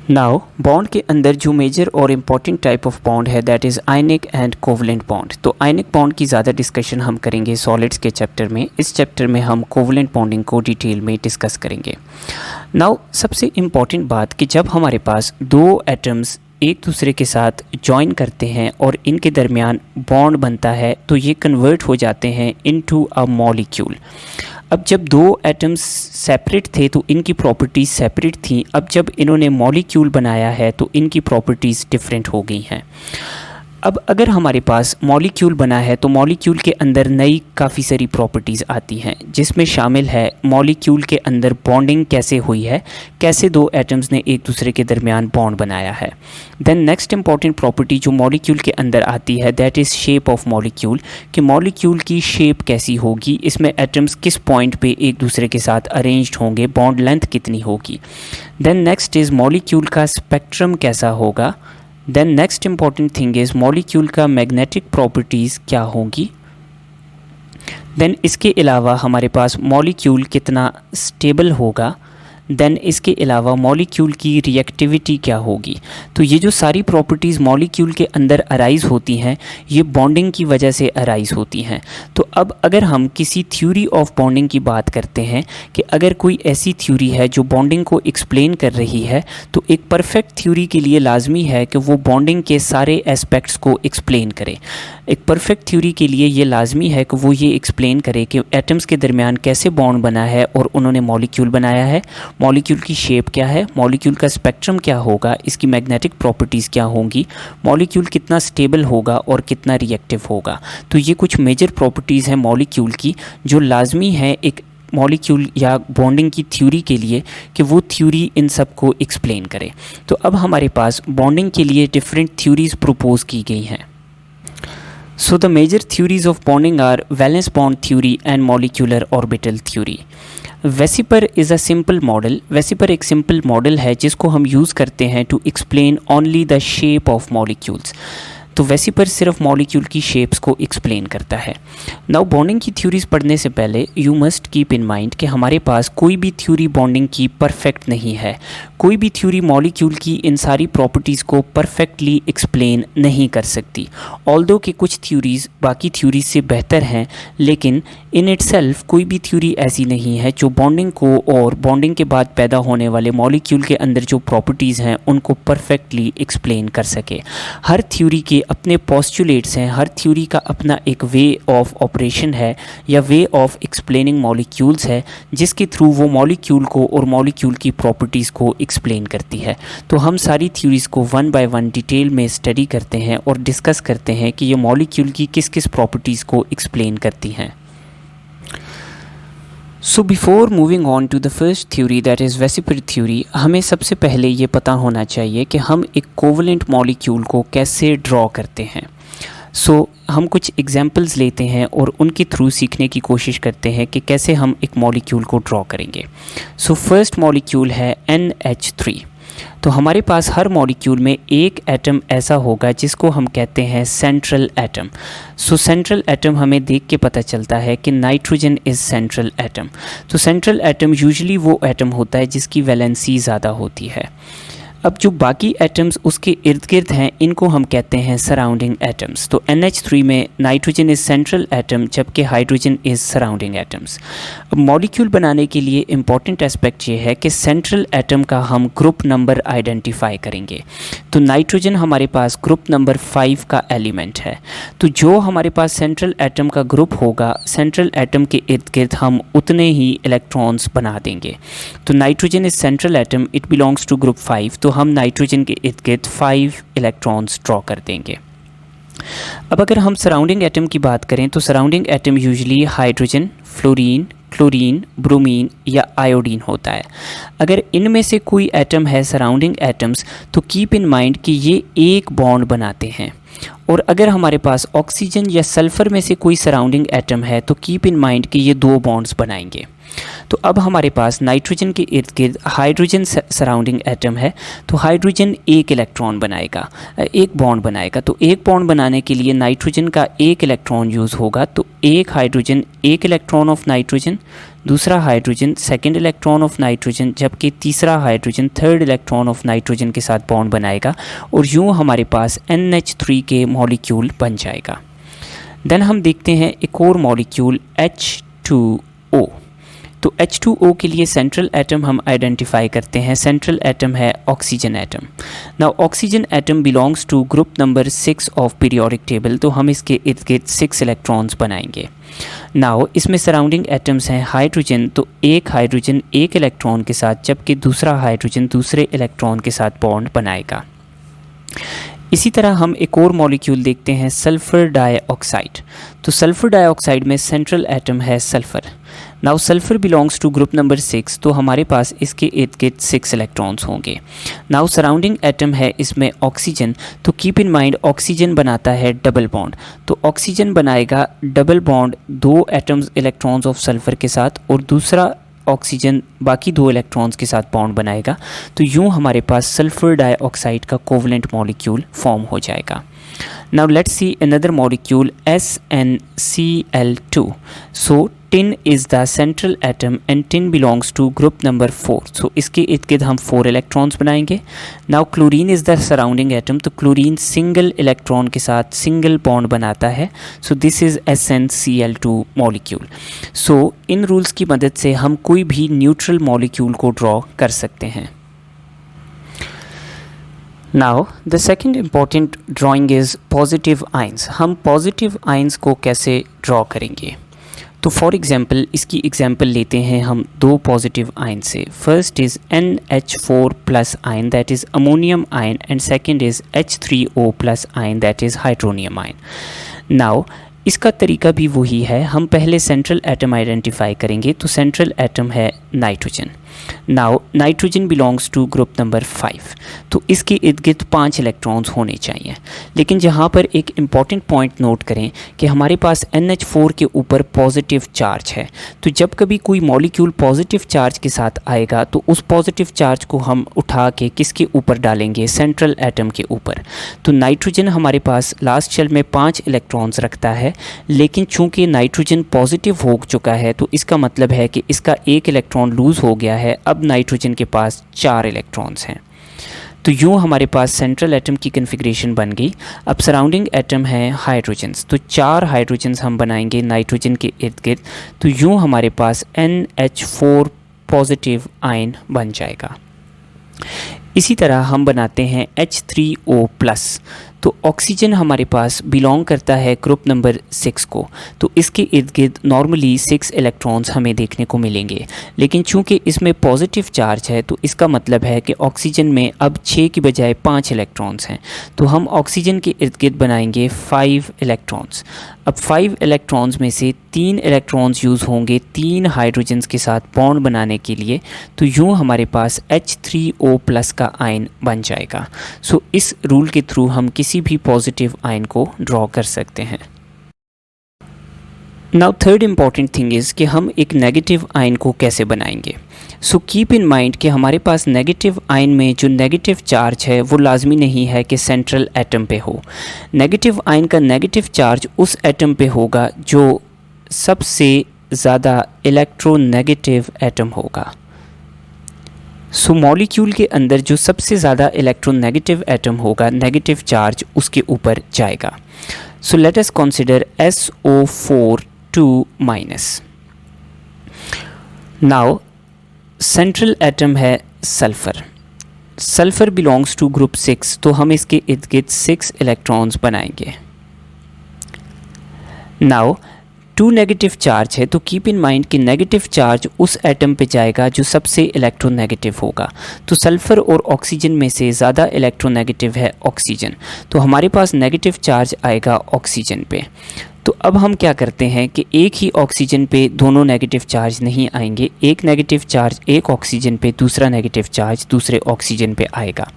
Now bond के अंदर जो मेजर और इम्पॉर्टेंट टाइप ऑफ बॉन्ड है that is ionic and covalent bond. तो आयनिक बॉन्ड की ज़्यादा डिस्कशन हम करेंगे सॉलिड्स के चैप्टर में। इस चैप्टर में हम कोवलेंट बॉन्डिंग को डिटेल में डिस्कस करेंगे। नाउ सबसे इम्पॉर्टेंट बात कि जब हमारे पास दो एटम्स एक दूसरे के साथ ज्वाइन करते हैं और इनके दरमियान बॉन्ड बनता है तो ये कन्वर्ट हो जाते हैं इनटू अ मॉलिक्यूल। अब जब दो एटम्स सेपरेट थे तो इनकी प्रॉपर्टीज़ सेपरेट थी। अब जब इन्होंने मॉलिक्यूल बनाया है तो इनकी प्रॉपर्टीज़ डिफरेंट हो गई हैं। अब अगर हमारे पास मॉलिक्यूल बना है तो मॉलिक्यूल के अंदर नई काफ़ी सारी प्रॉपर्टीज़ आती हैं, जिसमें शामिल है मॉलिक्यूल के अंदर बॉन्डिंग कैसे हुई है, कैसे दो एटम्स ने एक दूसरे के दरमियान बॉन्ड बनाया है। देन नेक्स्ट इंपॉर्टेंट प्रॉपर्टी जो मॉलिक्यूल के अंदर आती है that is shape of molecule, कि मॉलिक्यूल की शेप कैसी होगी, इसमें एटम्स किस पॉइंट पे एक दूसरे के साथ अरेंज्ड होंगे, बॉन्ड लेंथ कितनी होगी। देन नेक्स्ट इज़ मॉलिक्यूल का स्पेक्ट्रम कैसा होगा। Then next important thing is molecule का मैग्नेटिक प्रॉपर्टीज़ क्या होंगी। देन इसके अलावा हमारे पास मॉलिक्यूल कितना स्टेबल होगा। देन इसके अलावा मॉलिक्यूल की रिएक्टिविटी क्या होगी। तो ये जो सारी प्रॉपर्टीज़ मॉलिक्यूल के अंदर अराइज़ होती हैं ये बॉन्डिंग की वजह से अराइज़ होती हैं। तो अब अगर हम किसी थ्योरी ऑफ बॉन्डिंग की बात करते हैं कि अगर कोई ऐसी थ्योरी है जो बॉन्डिंग को एक्सप्लेन कर रही है तो एक परफेक्ट थ्योरी के लिए लाजमी है कि वो बॉन्डिंग के सारे एस्पेक्ट्स को एक्सप्लेन करे। एक परफेक्ट थ्योरी के लिए ये लाजमी है कि वो ये एक्सप्लेन करे कि एटम्स के दरमियान कैसे बॉन्ड बना है और उन्होंने मॉलिक्यूल बनाया है, मॉलिक्यूल की शेप क्या है, मॉलिक्यूल का स्पेक्ट्रम क्या होगा, इसकी मैग्नेटिक प्रॉपर्टीज़ क्या होंगी, मॉलिक्यूल कितना स्टेबल होगा और कितना रिएक्टिव होगा। तो ये कुछ मेजर प्रॉपर्टीज़ हैं मॉलिक्यूल की जो लाजमी है एक मॉलिक्यूल या बॉन्डिंग की थ्योरी के लिए कि वो थ्योरी इन सब को एक्सप्लेन करे। तो अब हमारे पास बॉन्डिंग के लिए डिफरेंट थ्योरीज़ प्रपोज की गई हैं। So the major theories of bonding are valence bond theory and molecular orbital theory. VSEPR is a simple model. VSEPR एक सिंपल मॉडल है जिसको हम यूज़ करते हैं to explain only the shape of molecules. तो वेसिपर सिर्फ molecule की shapes को एक्सप्लेन करता है। नाउ बॉन्डिंग की थ्योरीज पढ़ने से पहले you must keep in mind कि हमारे पास कोई भी थ्योरी बॉन्डिंग की परफेक्ट नहीं है। कोई भी थ्योरी मॉलिक्यूल की इन सारी प्रॉपर्टीज़ को परफेक्टली एक्सप्लेन नहीं कर सकती। ऑल्दो कि कुछ थ्योरीज़ बाकी थ्योरीज से बेहतर हैं, लेकिन इन इटसेल्फ कोई भी थ्योरी ऐसी नहीं है जो बॉन्डिंग को और बॉन्डिंग के बाद पैदा होने वाले मॉलिक्यूल के अंदर जो प्रॉपर्टीज़ हैं उनको परफेक्टली एक्सप्लेन कर सके। हर थ्योरी के अपने पोस्टुलेट्स हैं, हर थ्योरी का अपना एक वे ऑफ ऑपरेशन है या वे ऑफ एक्सप्लेनिंग मॉलिक्यूल्स है जिसके थ्रू वो मॉलिक्यूल को और मॉलिक्यूल की प्रॉपर्टीज़ को एक्सप्लेन करती है। तो हम सारी थ्योरीज़ को वन बाय वन डिटेल में स्टडी करते हैं और डिस्कस करते हैं कि ये मॉलिक्यूल की किस किस प्रॉपर्टीज़ को एक्सप्लेन करती हैं। So before moving on to the first theory that is VSEPR theory, हमें सबसे पहले ये पता होना चाहिए कि हम एक कोवलेंट मॉलिक्यूल को कैसे ड्रॉ करते हैं। हम कुछ एग्जांपल्स लेते हैं और उनके थ्रू सीखने की कोशिश करते हैं कि कैसे हम एक मॉलिक्यूल को ड्रॉ करेंगे। फर्स्ट मॉलिक्यूल है NH3। तो हमारे पास हर मॉलिक्यूल में एक एटम ऐसा होगा जिसको हम कहते हैं सेंट्रल एटम। सेंट्रल एटम हमें देख के पता चलता है कि नाइट्रोजन इज़ सेंट्रल एटम। तो सेंट्रल एटम यूजुअली वो एटम होता है जिसकी वैलेंसी ज़्यादा होती है। अब जो बाकी एटम्स उसके इर्द गिर्द हैं इनको हम कहते हैं सराउंडिंग एटम्स। तो NH3 में नाइट्रोजन इज़ सेंट्रल एटम जबकि हाइड्रोजन इज़ सराउंडिंग एटम्स। अब मॉलिक्यूल बनाने के लिए इम्पॉर्टेंट एस्पेक्ट ये है कि सेंट्रल एटम का हम ग्रुप नंबर आइडेंटिफाई करेंगे। तो नाइट्रोजन हमारे पास ग्रुप नंबर 5 का एलिमेंट है। तो जो हमारे पास सेंट्रल एटम का ग्रुप होगा, सेंट्रल एटम के इर्द गिर्द हम उतने ही इलेक्ट्रॉन्स बना देंगे। तो nitrogen is central atom, it belongs to group 5। तो हम नाइट्रोजन के इर्द गिर्द 5 इलेक्ट्रॉन्स ड्रॉ कर देंगे। अब अगर हम सराउंडिंग एटम की बात करें तो surrounding atom usually hydrogen, fluorine, chlorine, bromine या आयोडीन होता है। अगर इनमें से कोई एटम है सराउंडिंग एटम्स तो कीप इन माइंड कि ये एक बॉन्ड बनाते हैं। और अगर हमारे पास ऑक्सीजन या सल्फ़र में से कोई सराउंडिंग एटम है तो कीप इन माइंड कि ये 2 बॉन्ड्स बनाएंगे। तो अब हमारे पास नाइट्रोजन के इर्द गिर्द हाइड्रोजन सराउंडिंग एटम है। तो हाइड्रोजन एक इलेक्ट्रॉन बनाएगा, एक बॉन्ड बनाएगा। तो एक बॉन्ड बनाने के लिए नाइट्रोजन का एक इलेक्ट्रॉन यूज़ होगा। तो एक हाइड्रोजन एक इलेक्ट्रॉन ऑफ नाइट्रोजन, दूसरा hydrogen second electron of nitrogen, जबकि तीसरा hydrogen third electron of nitrogen के साथ बॉन्ड बनाएगा और यूँ हमारे पास NH3 के मॉलिक्यूल बन जाएगा। देन हम देखते हैं एक और मॉलिक्यूल H2O। तो H2O के लिए सेंट्रल एटम हम आइडेंटिफाई करते हैं। सेंट्रल एटम है oxygen atom. Now oxygen atom belongs to group number 6 of periodic table, तो हम इसके इर्द गिर्द 6 इलेक्ट्रॉन्स बनाएंगे। नाउ इसमें सराउंडिंग एटम्स हैं हाइड्रोजन, तो एक हाइड्रोजन एक इलेक्ट्रॉन के साथ, जबकि दूसरा हाइड्रोजन दूसरे इलेक्ट्रॉन के साथ बॉन्ड बनाएगा। इसी तरह हम एक और मॉलिक्यूल देखते हैं सल्फ़र डाइऑक्साइड। तो सल्फ़र डाइऑक्साइड में सेंट्रल एटम है sulphur. Now sulphur belongs to group number 6, तो हमारे पास इसके इर्द गिर्द 6 इलेक्ट्रॉन्स होंगे। नाउ सराउंडिंग एटम है इसमें ऑक्सीजन, तो कीप इन माइंड ऑक्सीजन बनाता है डबल बॉन्ड, तो ऑक्सीजन बनाएगा double bond 2 atoms electrons of sulphur के साथ और दूसरा ऑक्सीजन बाकी 2 इलेक्ट्रॉन्स के साथ बॉन्ड बनाएगा। तो यूँ हमारे पास सल्फ़र डाइऑक्साइड का कोवलेंट मॉलिक्यूल फॉर्म हो जाएगा। Now let's see another molecule SnCl2। So tin is the central atom and tin belongs to group number 4। So इसके इर्द गिर्द हम 4 इलेक्ट्रॉन्स बनाएंगे। Now chlorine is the surrounding atom, तो chlorine single electron के साथ सिंगल बॉन्ड बनाता है। So this is SnCl2 molecule. So इन रूल्स की मदद से हम कोई भी न्यूट्रल मॉलिक्यूल को ड्रॉ कर सकते हैं। Now the second important drawing is positive ions. हम पॉजिटिव आयंस को कैसे ड्रॉ करेंगे? तो फॉर एग्जांपल इसकी एग्जांपल लेते हैं हम 2 पॉजिटिव आयन से। First is NH4 plus ion that is ammonium ion and second is H3O plus ion that is hydronium ion. Now इसका तरीका भी वही है, हम पहले सेंट्रल एटम आइडेंटिफाई करेंगे। तो सेंट्रल एटम है nitrogen. Now nitrogen belongs to group number 5, तो इसके इर्द गिर्द 5 इलेक्ट्रॉन्स होने चाहिए। लेकिन जहाँ पर एक इम्पॉर्टेंट पॉइंट नोट करें कि हमारे पास NH4 के ऊपर पॉजिटिव चार्ज है, तो जब कभी कोई मॉलिक्यूल पॉजिटिव चार्ज के साथ आएगा तो उस पॉजिटिव चार्ज को हम उठा के किसके ऊपर डालेंगे? सेंट्रल एटम के ऊपर। तो नाइट्रोजन हमारे पास लास्ट शेल में 5 इलेक्ट्रॉन्स रखता है, लेकिन चूंकि नाइट्रोजन पॉजिटिव हो चुका है तो इसका मतलब है कि इसका 1 इलेक्ट्रॉन लूज़ हो गया है। अब नाइट्रोजन के पास 4 इलेक्ट्रॉन्स हैं। तो यूँ हमारे पास सेंट्रल एटम की कन्फिग्रेशन बन गई। अब सराउंडिंग एटम है हाइड्रोजन्स, तो 4 हाइड्रोजन्स हम बनाएंगे नाइट्रोजन के इर्द गिर्द। तो यूँ हमारे पास NH4 पॉजिटिव आयन बन जाएगा। इसी तरह हम बनाते हैं H3O प्लस। तो ऑक्सीजन हमारे पास बिलोंग करता है ग्रुप नंबर 6 को, तो इसके इर्द गिर्द नॉर्मली 6 इलेक्ट्रॉन्स हमें देखने को मिलेंगे। लेकिन चूंकि इसमें पॉजिटिव चार्ज है तो इसका मतलब है कि ऑक्सीजन में अब 6 की बजाय 5 इलेक्ट्रॉन्स हैं। तो हम ऑक्सीजन के इर्द गिर्द बनाएंगे 5 इलेक्ट्रॉन्स। अब 5 इलेक्ट्रॉन्स में से 3 इलेक्ट्रॉन्स यूज़ होंगे 3 हाइड्रोजन्स के साथ बॉन्ड बनाने के लिए। तो यूँ हमारे पास H3O प्लस का आयन बन जाएगा। सो इस रूल के थ्रू हम किसी भी पॉजिटिव आयन को ड्रॉ कर सकते हैं। Now third important thing is कि हम एक नेगेटिव आयन को कैसे बनाएंगे। सो कीप इन माइंड कि हमारे पास नेगेटिव आयन में जो नेगेटिव चार्ज है वो लाजमी नहीं है कि सेंट्रल एटम पे हो। नेगेटिव आयन का नेगेटिव चार्ज उस एटम पे होगा जो सबसे ज़्यादा इलेक्ट्रोनेगेटिव एटम होगा। सो मॉलिक्यूल के अंदर जो सबसे ज़्यादा इलेक्ट्रोनेगेटिव एटम होगा, नेगेटिव चार्ज उसके ऊपर जाएगा। So let us consider SO4 2-। Now central atom है sulphur. Sulphur belongs to group 6, तो हम इसके इर्द गिर्द 6 इलेक्ट्रॉन्स बनाएंगे। नाउ 2 नेगेटिव चार्ज है, तो कीप इन माइंड कि नेगेटिव चार्ज उस एटम पे जाएगा जो सबसे इलेक्ट्रोनेगेटिव होगा। तो सल्फ़र और ऑक्सीजन में से ज़्यादा इलेक्ट्रोनेगेटिव है ऑक्सीजन, तो हमारे पास नेगेटिव चार्ज आएगा ऑक्सीजन पे। तो अब हम क्या करते हैं कि एक ही ऑक्सीजन पे दोनों नेगेटिव चार्ज नहीं आएंगे, एक नेगेटिव चार्ज एक ऑक्सीजन पे, दूसरा नेगेटिव चार्ज दूसरे ऑक्सीजन पे आएगा।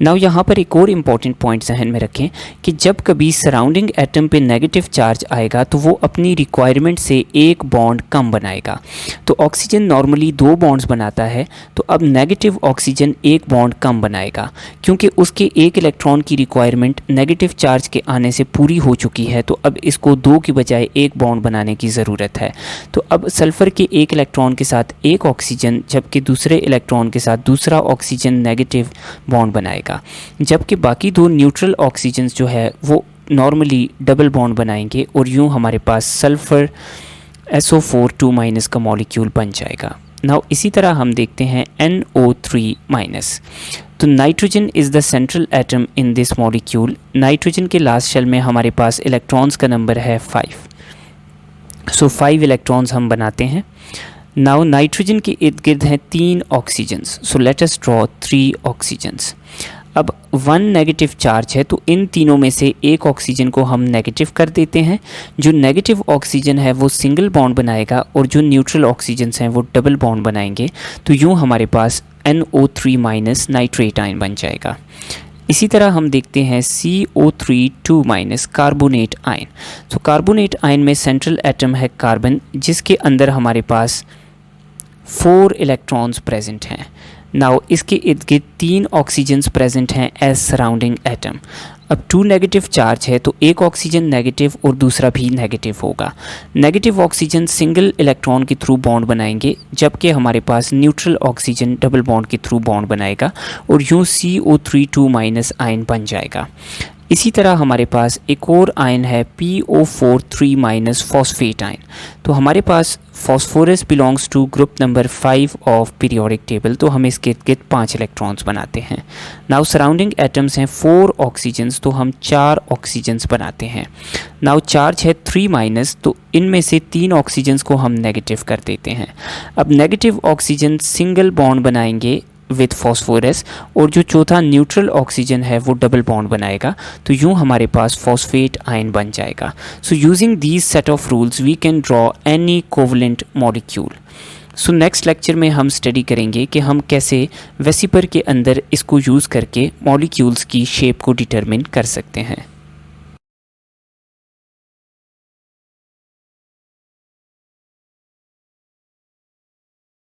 नाउ यहाँ पर एक और इम्पॉर्टेंट पॉइंट जहन में रखें कि जब कभी सराउंडिंग एटम पे नेगेटिव चार्ज आएगा तो वो अपनी रिक्वायरमेंट से एक बॉन्ड कम बनाएगा। तो ऑक्सीजन नॉर्मली 2 बॉन्ड्स बनाता है, तो अब नेगेटिव ऑक्सीजन एक बॉन्ड कम बनाएगा क्योंकि उसके एक इलेक्ट्रॉन की रिक्वायरमेंट नेगेटिव चार्ज के आने से पूरी हो चुकी है। तो अब इसको को 2 की बजाय 1 बॉन्ड बनाने की ज़रूरत है। तो अब सल्फ़र के एक इलेक्ट्रॉन के साथ एक ऑक्सीजन, जबकि दूसरे इलेक्ट्रॉन के साथ दूसरा ऑक्सीजन नेगेटिव बॉन्ड बनाएगा, जबकि बाकी 2 न्यूट्रल ऑक्सीजन्स जो है वो नॉर्मली डबल बॉन्ड बनाएंगे और यूँ हमारे पास सल्फ़र SO4 2- का मॉलिक्यूल बन जाएगा। नाउ इसी तरह हम देखते हैं NO3-। तो nitrogen is the central atom in this molecule. Nitrogen के लास्ट शेल में हमारे पास इलेक्ट्रॉन्स का नंबर है 5। सो 5 इलेक्ट्रॉन्स हम बनाते हैं। नाउ नाइट्रोजन के इर्द गिर्द हैं 3 ऑक्सीजन्स। सो लेट अस ड्रॉ 3 ऑक्सीजन्स। अब 1 नेगेटिव चार्ज है, तो इन तीनों में से एक ऑक्सीजन को हम नेगेटिव कर देते हैं। जो नेगेटिव ऑक्सीजन है वो सिंगल बॉन्ड बनाएगा और जो न्यूट्रल ऑक्सीजन्स हैं वो डबल बॉन्ड बनाएंगे। तो यूँ हमारे पास NO3- नाइट्रेट आयन बन जाएगा। इसी तरह हम देखते हैं CO3 2- कार्बोनेट आयन। तो कार्बोनेट आयन में सेंट्रल एटम है कार्बन, जिसके अंदर हमारे पास 4 इलेक्ट्रॉन्स प्रेजेंट हैं। नाउ इसके इर्द गिर्द 3 ऑक्सीजन्स प्रेजेंट हैं एज सराउंडिंग एटम। अब 2 नेगेटिव चार्ज है, तो एक ऑक्सीजन नेगेटिव और दूसरा भी नेगेटिव होगा। नेगेटिव ऑक्सीजन सिंगल इलेक्ट्रॉन के थ्रू बॉन्ड बनाएंगे, जबकि हमारे पास न्यूट्रल ऑक्सीजन डबल बॉन्ड के थ्रू बॉन्ड बनाएगा और यूँ CO3 2- आयन बन जाएगा। इसी तरह हमारे पास एक और आयन है PO4 3- फॉस्फेट आयन। तो हमारे पास phosphorus belongs to group number 5 of periodic table, तो हम इसके इर्द गिर्द 5 इलेक्ट्रॉन्स बनाते हैं। नाउ सराउंडिंग एटम्स हैं 4 ऑक्सीजन्स, तो हम 4 ऑक्सीजन्स बनाते हैं। नाउ चार्ज है 3-, तो इनमें से 3 ऑक्सीजन्स को हम नेगेटिव कर देते हैं। अब नेगेटिव ऑक्सीजन सिंगल बॉन्ड बनाएंगे विथ फॉस्फोरस और जो चौथा न्यूट्रल ऑक्सीजन है वो डबल बॉन्ड बनाएगा। तो यूँ हमारे पास फॉस्फेट आयन बन जाएगा। So using these set of rules we can draw any covalent molecule. So next lecture में हम स्टडी करेंगे कि हम कैसे वेसिपर के अंदर इसको यूज़ करके मॉलिक्यूल्स की शेप को डिटरमिन कर सकते हैं।